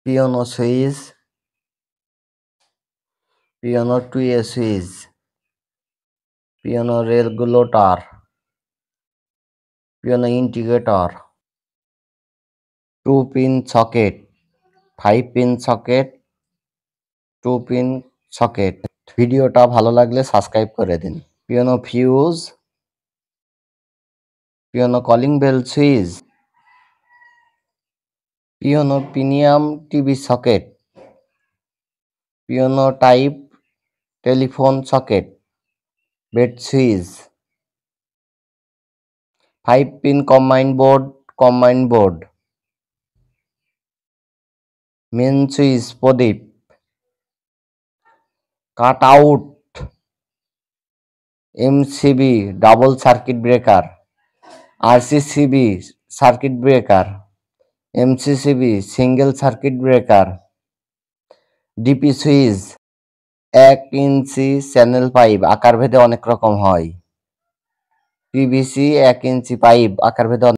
piano switch, piano two-way switch, piano regulator, piano integrator, 2-pin socket, 5-pin socket, 2-pin socket. ভিডিওটা ভালো লাগলে subscribe করে দিন। Piano fuse, piano calling bell switch, piano premium TV socket, piano type telephone socket, bed switch, 5-pin combine board, main switch Pradeep, cut out, MCB double circuit breaker, RCCB circuit breaker, MCCB single circuit breaker, DP switch, 1 inch channel pipe আকার ভেদে অনেক রকম হয়। PVC 1 ইঞ্চি pipe আকার ভেদে